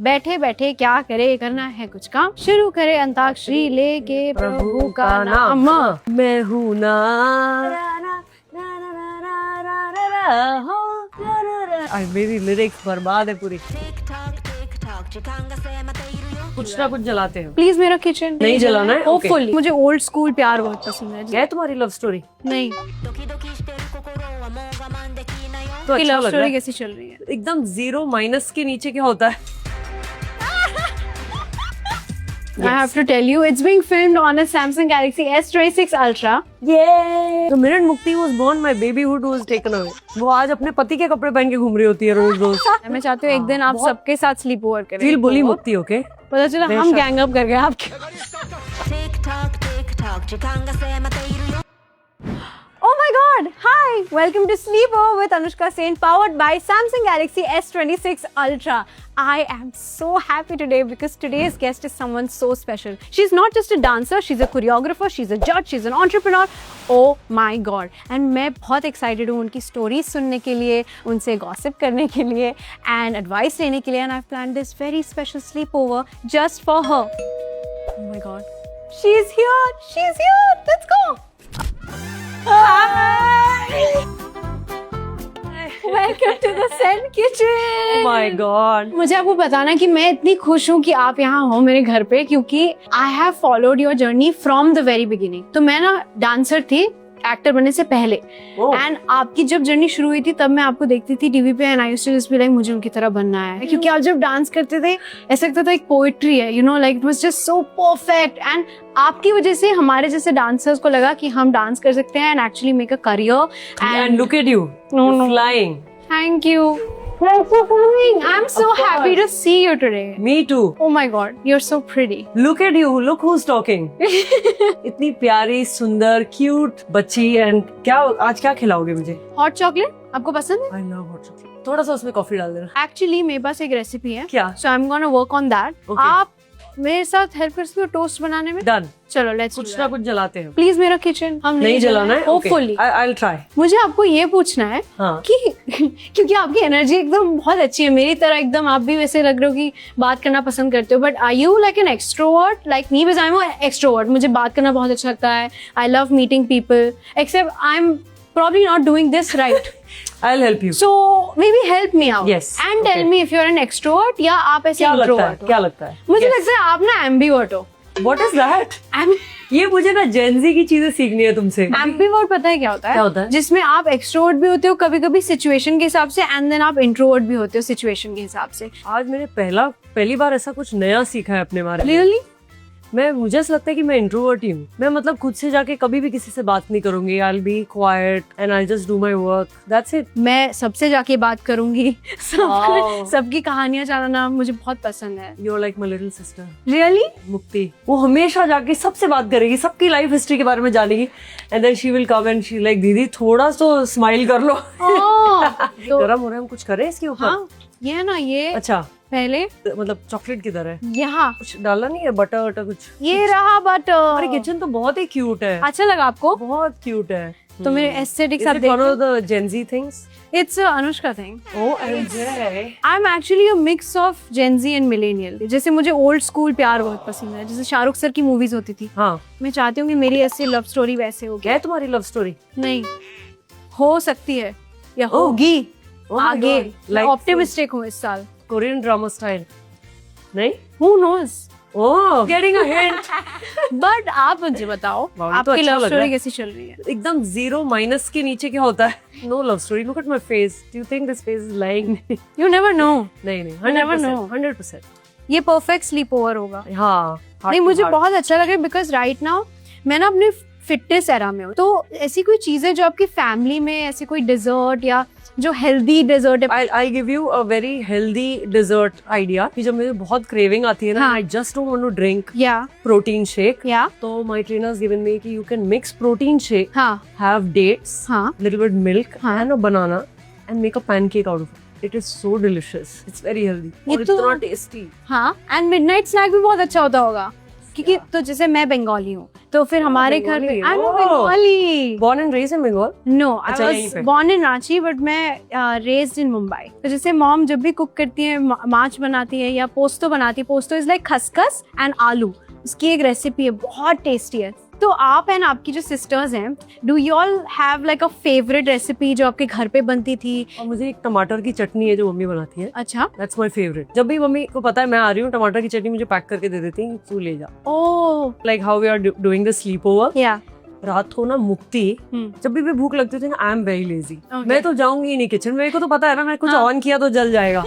बैठे बैठे क्या करे, करना है कुछ काम, शुरू करे अंताक्षरी लेके प्रभु का नाम। मैं हूँ ना। मेरी लिरिक्स बर्बाद है पूरी। कुछ ना कुछ जलाते हैं। प्लीज मेरा किचन नहीं जलाना है। होपफुली मुझे ओल्ड स्कूल प्यार बहुत पसंद है। क्या है तुम्हारी लव स्टोरी? नहीं तो अच्छा लव लग रहा स्टोरी है। कैसी चल रही है? एकदम जीरो माइनस के नीचे क्या होता है? I have to tell you, it's being filmed on a Samsung Galaxy S26 Ultra. The minute Mukti was born, my babyhood was taken away. वो आज अपने पति के कपड़े पहन के घूम रही होती है रोज रोज। मैं चाहती हूँ एक दिन आप सबके साथ स्लीप ओवर करें। फील बोली मुक्ति ओके। पता चला हम गैंग अप कर गए आपके। Oh my God! Hi! Welcome to Sleepover with Anushka Sain, powered by Samsung Galaxy S26 Ultra. I am so happy today because today's guest is someone so special. She's not just a dancer, she's a choreographer, she's a judge, she's an entrepreneur. Oh my God! And मैं बहुत excited हूँ उनकी stories सुनने के लिए, उनसे gossip करने के लिए, and advice लेने के लिए. And I've planned this very special sleepover just for her. Oh my God! She's here! She's here! Let's go! Hi! Welcome to the Sen Kitchen. Oh my God. मुझे आपको बताना कि मैं इतनी खुश हूँ कि आप यहाँ हो मेरे घर पे, क्योंकि I have followed your journey from the very beginning. तो मैं ना डांसर थी एक्टर बनने से पहले, एंड आपकी जब जर्नी शुरू हुई थी तब मैं आपको देखती थी टीवी पे, and I used to just be like मुझे उनकी तरह बनना है, क्योंकि आप जब डांस करते थे ऐसा लगता था एक पोएट्री है, you know, like it was just so perfect. And आपकी वजह से हमारे जैसे डांसर्स को लगा कि हम डांस कर सकते हैं and actually make a career. And look at you. No, no. Flying. Thank you. Thanks for coming. I'm so happy to see you today. Me too. Oh my God, you're so pretty. Look at you. Look who's talking. इतनी प्यारी, सुंदर, cute बच्ची. And क्या आज क्या खिलाओगे मुझे? Hot chocolate आपको पसंद है? I love hot chocolate. थोड़ा सा उसमें कॉफी डाल देना. एक्चुअली मेरे पास एक रेसिपी है. क्या? So I'm gonna work on that. Okay. आप मेरे साथ हेल्प कर सकते हो टोस्ट बनाने में? Done. चलो लेट्स कुछ ना कुछ जलाते हैं. प्लीज मेरा किचन हम नहीं जलाना है. होपफुली. I'll try. मुझे आपको ये पूछना है हाँ. कि क्योंकि आपकी एनर्जी एकदम बहुत अच्छी है, मेरी तरह एकदम आप भी वैसे लग रहे हो कि बात करना पसंद करते हो, but are you like an extrovert like me? Because I am extrovert. मुझे बात करना बहुत अच्छा लगता है. I love meeting people, except I am probably not doing this right. I'll help you. So maybe help me out. Yes. And tell me if you're an extrovert या आप ऐसे क्या लगता है? introvert हो. क्या लगता है? मुझे लगता है आप ना ambivert हो. What is that? Am- ये मुझे ना जेनजी की चीजें सीखनी है तुमसे. ambivert पता है क्या होता है? क्या होता है? जिसमें आप एक्सट्रोवर्ट भी होते हो कभी कभी सिचुएशन के हिसाब से, एंड देन आप इंट्रोवर्ट भी होते हो सिचुएशन के हिसाब से. आज मैंने पहली बार ऐसा कुछ नया सीखा है अपने बारे में. Really? मुझे ऐसा लगता है कि मैं इंट्रोवर्ट ही हूँ. मैं मतलब खुद से जाके कभी भी किसी से बात नहीं करूंगी. I'll be quiet and I'll just do my work. That's it. मैं सबसे जाके बात करूंगी. Wow. सबकी कहानियां जानना मुझे बहुत पसंद है. You're like my little sister. Really? मुक्ति. वो हमेशा जाके सबसे बात करेगी, सबकी लाइफ हिस्ट्री के बारे में जानेगी. And then she will come and she like दीदी थोड़ा तो स्माइल कर लो. तो गरम हो रहा है, हम कुछ करें इसके ऊपर? हाँ, ये है ना, ये अच्छा पहले मतलब चॉकलेट की तरह है. यहाँ कुछ डाला नहीं है? बटर वटर कुछ? ये रहा बटर. हमारी किचन तो बहुत ही क्यूट है. अच्छा लगा आपको? बहुत क्यूट है. तो मेरे एस्थेटिक्स Is आप it one देखो. of the Gen Z things? It's Anushka thing. Oh, MJ. I'm actually a mix of Gen Z and millennial. जैसे मुझे ओल्ड स्कूल प्यार बहुत पसंद है, जैसे शाहरुख सर की मूवीज होती थी. हाँ. मैं चाहती हूँ कि मेरी ऐसी लव स्टोरी वैसे हो. क्या है तुम्हारी लव स्टोरी? नहीं हो सकती है या Oh. होगी Oh my आगे. God. Like ऑप्टिमिस्टिक हूँ इस साल. Korean drama style. नहीं? Who knows? Oh, getting a hint. But आप मुझे बताओ Wow, आपकी तो अच्छा लव लग रहा स्टोरी है. कैसी चल रही है? एकदम जीरो माइनस के नीचे क्या होता है? No love story. Look at my face. Do you think this face is lying? You never know. नहीं. You never know. 100%. ये परफेक्ट स्लीप ओवर होगा. हाँ. heart नहीं to मुझे heart. बहुत अच्छा लगा बिकॉज राइट नाउ मैं ना अपने फिटनेस एरा में हूँ, तो ऐसी कोई चीज है जो आपकी फैमिली में ऐसी कोई डिजर्ट या जो हेल्दी डिजर्ट है? I'll give you a very healthy dessert idea. कि जब मुझे बहुत craving आती है ना, हाँ. I just don't want to drink या protein shake. तो my trainer's given me कि you can mix protein shake, हाँ have dates, हाँ little bit milk हाँ. and a banana and make a pancake out of it. It is so delicious. It's very healthy. ये और तो- इतना tasty. हाँ. And midnight snack भी बहुत अच्छा होता होगा. क्योंकि तो जैसे मैं बंगाली हूँ तो फिर हमारे घर Bengali, I am oh. Bengali. Born and raised in Bengal? No अच्छा, आई यहीं वाज पे। बॉर्न इन रांची बट मैं रेज्ड इन मुंबई। तो जैसे मॉम जब भी कुक करती है, माछ बनाती है या पोस्तो बनाती है, पोस्तो इज लाइक खसखस एंड आलू, उसकी एक रेसिपी है बहुत टेस्टी है। तो आप एंड आपकी जो सिस्टर्स हैं, do you all have like a favourite recipe जो आपके घर पे बनती थी? और मुझे एक टमाटर की चटनी है जो मम्मी बनाती है, अच्छा, दैट्स माय फेवरेट। जब भी मम्मी को पता है मैं आ रही हूँ, टमाटर की चटनी मुझे पैक करके दे देती है, तू ले जा। Oh like how we are doing the sleepover, या रात को ना मुक्ति जब भी भूख लगती थी ना, आई एम वेरी लेजी, मैं तो जाऊंगी नहीं किचन, मेरे को तो पता है ना मैं कुछ ऑन किया तो जल जाएगा।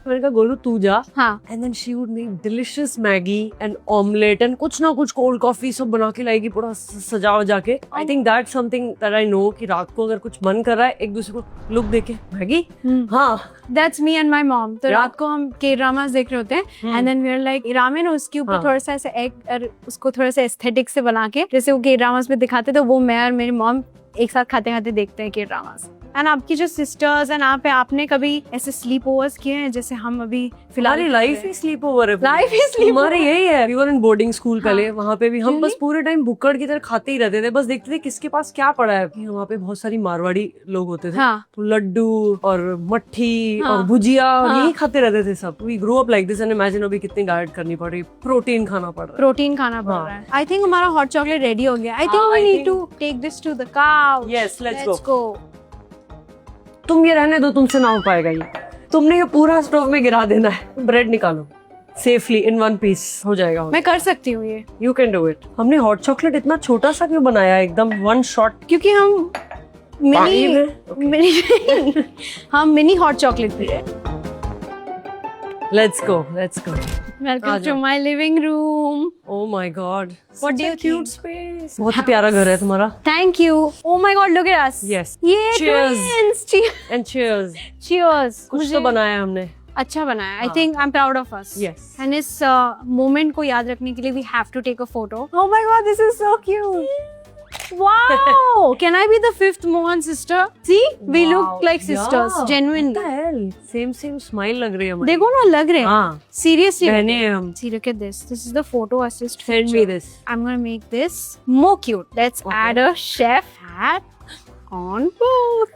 मैंने कहा गोलू तू जा, हाँ and then she would make delicious Maggi and omelette and कुछ ना कुछ कोल्ड कॉफी सब बना के लाएगी, पूरा सजा वजा के। I think that's something that I know कि रात को अगर कुछ मन कर रहा है एक दूसरे को लुक देके मैगी, हाँ that's me and my mom. तो Yeah. रात को हम के ड्रामास देख रहे होते हैं and then we are like ramen, उसके ऊपर हाँ. थोड़ा सा ऐसे एग और उसको थोड़ा सा एस्थेटिक से बना के, जैसे वो के ड्रामास में दिखाते तो वो मैं और मेरी मॉम एक साथ खाते खाते देखते हैं के ड्रामास। एंड आपकी जो सिस्टर्स एंड आप है, आपने कभी ऐसे स्लीप ओवर्स किए हैं जैसे हम अभी फिलहाल हमारी लाइफ ही स्लीप ओवर है, लाइफ ही स्लीप हमारी यही है। We were in boarding school पहले, वहाँ पे भी हम Really? बस पूरे टाइम भुक्कड़ की तरह खाते ही रहते थे, बस देखते थे किसके पास क्या पड़ा है। वहाँ पे बहुत सारी मारवाड़ी लोग होते थे, हाँ तो लड्डू और मट्ठी हाँ. और भुजिया और हाँ. यही खाते रहते थे सब। We grow up like this and imagine अभी कितनी डाइट करनी पड़ रही, प्रोटीन खाना पड़ रहा है। प्रोटीन खाना पड़ रहा है। आई थिंक हमारा हॉट चॉकलेट रेडी हो गया। आई थिंक हाँ, we I need think- to take this to the couch. Yes, let's go. तुम ये रहने दो, तुमसे ना हो पाएगा ये, तुमने ये पूरा स्टोव में गिरा देना है। ब्रेड निकालो सेफली इन वन पीस, हो जाएगा। मैं कर सकती हूँ ये, यू कैन डू इट। हमने हॉट चॉकलेट इतना छोटा सा क्यों बनाया है, एकदम वन शॉट? क्योंकि हम हम मिनी हॉट चॉकलेट पी रहे हैं। Let's go, let's go. Welcome आ टू जाओ। My living room. Oh my god, What do you cute think? Space. बहुत ही प्यारा घर है तुम्हारा। Thank you. Oh my god, look at us. Yes. ये Cheers. twins। And cheers. Cheers। कुछ तो बनाया हमने। अच्छा बनाया। आई हाँ. Think I am proud of us. Yes. And इस मोमेंट को याद रखने के लिए we have to take a photo. Oh my god, this is so cute. Wow! Can I be the fifth Mohan sister? See, we Wow. look like sisters, Yeah. genuinely. What the hell? Same smile लग रही है हमारी। देखो ना, लग रहे हैं। हाँ, Seriously. बहने हैं हम। See, look at this. This is the photo assist Send feature. me this. I'm gonna make this more cute. Let's Okay. add a chef hat on board.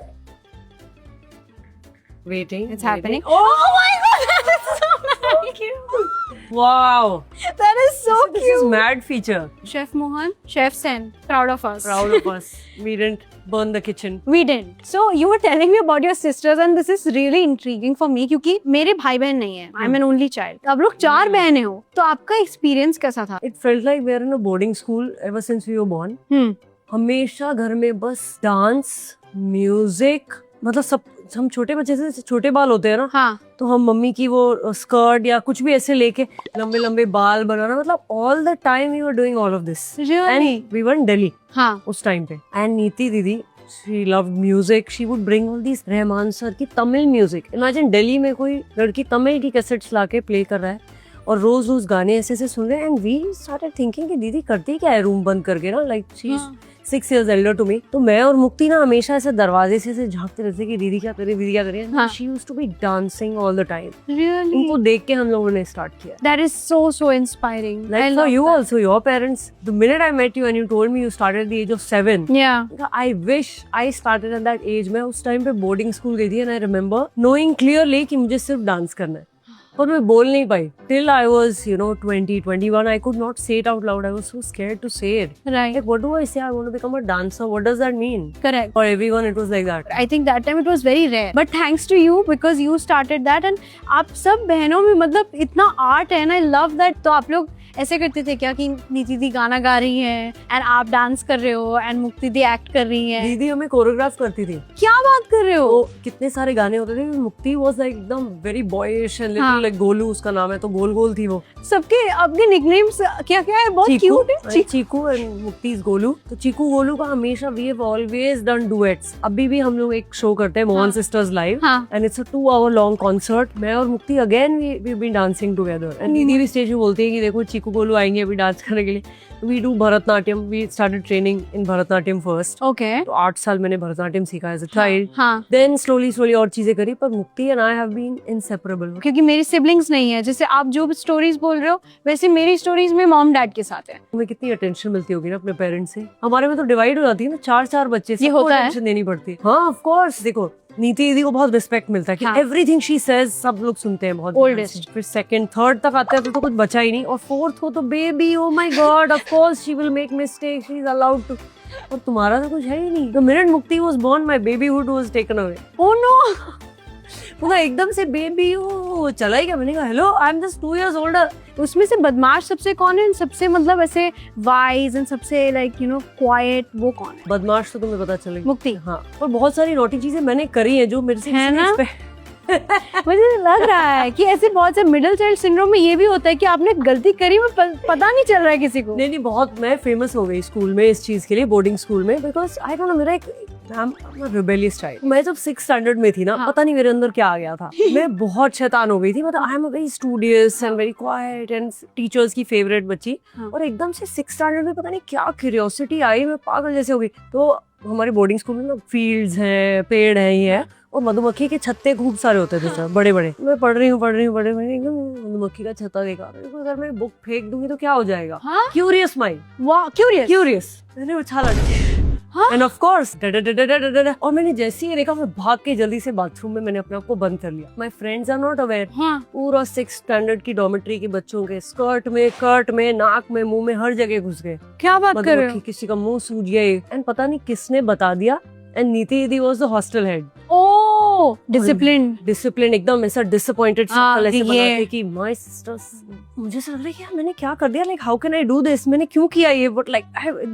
Waiting. It's happening. Oh, Oh my god, that is so cute. wow. That is so This cute. is mad feature. Chef Mohan, Chef Sen, proud of us. Proud of us. We didn't burn the kitchen. We didn't. So you were telling me about your sisters and this is really intriguing for me क्योंकि मेरे भाई बहन नहीं है. I'm an only child. आप लोग 4 बहनें हो, तो आपका एक्सपीरियंस कैसा था? It felt like we are in a boarding school ever since we were born. हमेशा घर में बस डांस, म्यूजिक, मतलब सब। हम छोटे बच्चे से, छोटे बाल होते हैं ना, हाँ. तो हम मम्मी की वो स्कर्ट या कुछ भी ऐसे लेके लंबे लंबे बाल बनाना, मतलब all the time we were doing all of this. Really? And we were in Delhi हाँ. उस टाइम पे। एंड नीति दीदी, she loved music, she would bring all these Rahman sir की तमिल म्यूजिक। इमेजिन दिल्ली में कोई लड़की तमिल की कैसेट्स लाके प्ले कर रहा है और रोज रोज गाने ऐसे ऐसे सुन रहे हैं। एंड वी स्टार्टेड थिंकिंग कि दीदी करती क्या है रूम बंद करके ना, like she is 6 years elder to me। तो मैं और मुक्ति ना हमेशा ऐसे दरवाजे से ऐसे झांकते रहते कि दीदी क्या करे, दीदी क्या करे। हाँ. She used to be dancing all the time. Really? उनको देख के हम लोगों ने स्टार्ट किया। That is so inspiring. I Like for love you that. also, your parents, the minute I met you and you told me you started at the age of 7, Yeah. I wish I started at that age। मैं उस time पे boarding school गई थी and I remember knowing clearly कि मुझे सिर्फ dance करना है, और मैं बोल नहीं पाई till I was 20, 21। I could not say it out loud. I was so scared to say it. Right. Like, what do I say? I want to become a dancer. What does that mean? Correct. For everyone, it was like that. I think that time it was very rare. But thanks to you because you started that and आप सब बहनों में मतलब इतना art है ना, I love that। तो आप लोग ऐसे करते थे क्या कि नीति दी गाना गा रही है एंड आप डांस कर रहे हो एंड मुक्ति दी एक्ट कर रही है? दीदी हमें कोरियोग्राफ करती थी। क्या बात कर रहे हो? तो कितने सारे गाने होते थे। मुक्ति वाज लाइक एकदम very boyish and little like Golu उसका नाम है, तो गोल गोल थी वो। सबके अपने निकनेम्स क्या क्या है, बहुत क्यूट है। Cheeku and Mukti is Golu. तो चीकू गोलू का हमेशा we have always done duets. अभी भी हम लोग एक शो करते हैं मोहन सिस्टर्स लाइव, हाँ. And it's a 2 hour long concert. मैं और Mukti again we been dancing together. And दीदी भी स्टेज पे बोलती है कि देखो चीकू गोलू आएंगे अभी डांस करने के लिए. We do Bharatanatyam. We started training in Bharatanatyam first. Okay. तो 8 साल मैंने भरतनाट्यम सीखा as a child. हाँ. Then slowly और चीजें करी, पर मुक्ति and I have been inseparable. क्योंकि मेरी सिबलिंग्स नहीं है, जैसे आप जो स्टोरीज बोल रहे हो वैसे मेरी स्टोरीज में मॉम डैड के साथ है. तुम्हें कितनी अटेंशन मिलती होगी ना अपने पेरेंट्स से. हमारे में तो डिवाइड हो जाती है ना, 4 बच्चे, ये होता है? अटेंशन देनी पड़ती है. हाँ ऑफ कोर्स. देखो नीति दीदी को बहुत रिस्पेक्ट मिलता है कि हाँ. एवरीथिंग शी सेज सब लोग सुनते हैं बहुत. Oldest. फिर सेकंड थर्ड तक आते हैं तो कुछ बचा ही नहीं, और फोर्थ को तो baby, oh my god, of course she will make mistake, she is allowed to. और तुम्हारा तो कुछ है ही नहीं. The minute Mukti was born my babyhood was taken away. Oh no. पूरा एकदम से बेबी हो चला ही गया. मैंने कहा hello I am just 2 years older. उसमें से बदमाश सबसे कौन है, सबसे मतलब ऐसे वाइज एंड सबसे लाइक यू नो क्वाइट, वो कौन है? बदमाश तो तुम्हें पता चलेगा. मुक्ति. हाँ, और बहुत सारी नॉटी चीजें मैंने करी है जो मेरे से है ना? expect- मुझे लग रहा है कि ऐसे बहुत से मिडिल चाइल्ड सिंड्रोम में ये भी होता है कि आपने गलती करी पर पता नहीं चल रहा है किसी को. नहीं बहुत मैं फेमस हो गई स्कूल में इस चीज के लिए, बोर्डिंग स्कूल में, बिकॉज आई डोंट नो मेरा एक रिबेलियस टाइप. मैं जब 6th स्टैंडर्ड में थी ना, हाँ. पता नहीं मेरे अंदर क्या आ गया था. मैं बहुत शैतान हो गई थी. मतलब I am a very studious and very quiet and teachers की फेवरेट बच्ची. हाँ. और एकदम से 6th स्टैंडर्ड में पता नहीं क्या क्यूरियोसिटी आई, मैं पागल जैसे हो गई. तो हमारे बोर्डिंग स्कूल में ना फील्ड्स हैं, पेड़ हैं, ये है, और मधुमक्खी के छत्ते खूब सारे होते थे सर, बड़े बड़े. मैं पढ़ रही हूँ एकदम मधुमक्खी का छत्ता देखा. मेरे को अगर मैं बुक फेंक दूंगी तो क्या हो जाएगा. हाँ? Curious mind. वाह, क्यूरियस. मैंने उछाला. हाँ? एंड ऑफ कोर्स और मैंने जैसे ही देखा, मैं भाग के जल्दी से बाथरूम में मैंने अपने आप को बंद कर लिया. My friends are not aware. हाँ. पूरा 6th स्टैंडर्ड की डॉर्मेट्री के बच्चों के स्कर्ट में, कर्ट में, नाक में, मुंह में, हर जगह घुस गए. क्या बात कर रहे हो? किसी का मुंह सूज गया. एंड पता नहीं किसने बता दिया. एंड नीति दीदी was the hostel head. Oh, discipline एकदम ऐसा डिसअपॉइंटेड हाँ, ऐसे ये। बनाते कि माय सिस्टर्स. मुझे ऐसा लग रहा है कि यार मैंने क्या कर दिया, like how can I do this, मैंने क्यों किया ये, but like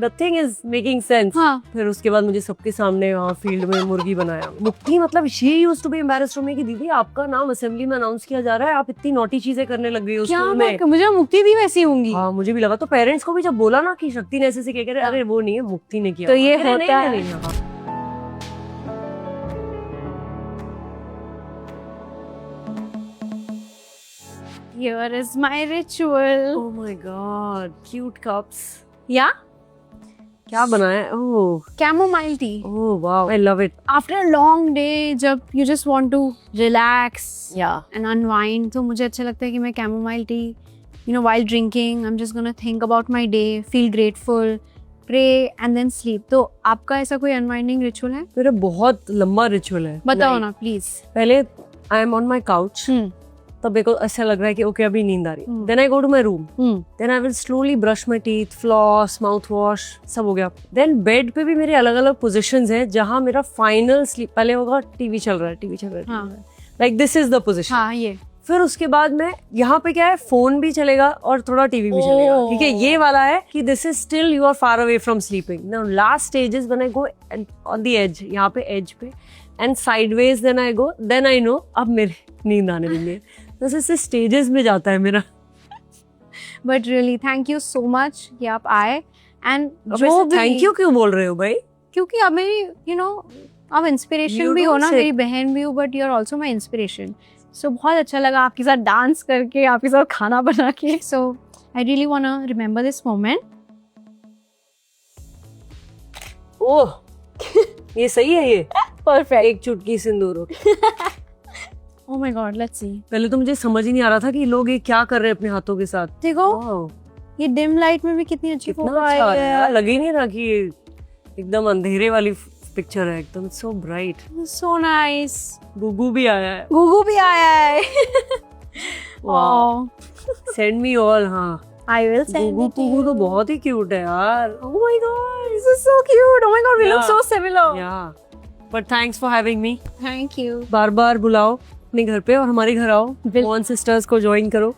nothing is making sense. हाँ. फिर उसके बाद मुझे सबके सामने वहाँ फील्ड में मुर्गी बनाया. मुक्ति मतलब she used to be embarrassed to me कि दीदी आपका नाम असेंबली में अनाउंस किया जा रहा है, आप इतनी नॉटी चीजें करने लग गई हो क्या स्कूल बात में. कर, मुझे मुक्ति दी वैसी होंगी. हाँ मुझे भी लगा. तो पेरेंट्स को भी जब बोला ना कि शक्ति ने ऐसे कह रहे, अरे वो नहीं है, मुक्ति ने किया. तो ये अरे होता है. नहीं, हाँ. Here is my ritual. Oh my god, cute cups. Yeah? क्या बनाया है? Oh, Chamomile tea. oh wow, I love it. After a long day, जब you just want to relax Yeah. and unwind, तो मुझे अच्छा लगता है कि मैं chamomile tea, you know, while drinking, I'm just gonna think about my day, feel grateful, pray and then sleep. तो आपका ऐसा कोई unwinding ritual है? मेरा बहुत लंबा रिचुअल है. बताओ ना प्लीज. पहले I am on my couch, तब मेरे को ऐसा लग रहा है कि ओके अभी नींद आ रही. Then I go to my room. Then I will slowly brush my teeth, floss, mouthwash, सब हो गया. देन बेड पे भी मेरे अलग अलग पोजिशन हैं जहाँ मेरा फाइनल स्लीप. पहले होगा टीवी चल रहा है, like this is the position. हाँ ये. फिर उसके बाद में यहाँ पे क्या है, फोन भी चलेगा और थोड़ा टीवी भी चलेगा. ठीक है, ये वाला है कि this is still you are far away from sleeping. Now last stage is when I go on the edge, यहाँ पे एज पे, and sideways then I go, then I know अब मेरे नींद आने लगी. बस ऐसे स्टेजेस में जाता है मेरा. But really thank you so much कि आप आए. एंड जो भी थैंक यू क्यों बोल रहे हो भाई? क्योंकि अब मेरी यू नो आप इंस्पिरेशन You भी हो don't ना, say. मेरी बहन भी हो, but you are also my inspiration. So बहुत अच्छा लगा आपके साथ डांस करके, आपके साथ खाना बना के. So I really want to remember this moment. Oh ये सही है. ये परफेक्ट. एक चुटकी सिंदूर हो. Oh my god, let's see. पहले तो मुझे समझ ही नहीं आ रहा था कि लोग ये क्या कर रहे हैं अपने हाथों के साथ. देखो Wow, ये डिम लाइट में भी कितनी अच्छी कितना फोटो अच्छा आई है यार. है. लग ही नहीं रहा कि ये एकदम अंधेरे वाली पिक्चर है. एकदम so bright. So nice. Gugu भी आया है. गुगू भी आया है. वाह. Send me all. हाँ आई विल सेंड गुगू इट टू गुगू यू. तो बहुत ही क्यूट है यार. Oh my god, this is so cute. Oh my god, we look Yeah. so similar. या but thanks for having me. Thank you. बार बार बुलाओ अपने घर पे और हमारे घर आओ. बिल्कुल. मोहन सिस्टर्स को ज्वाइन करो.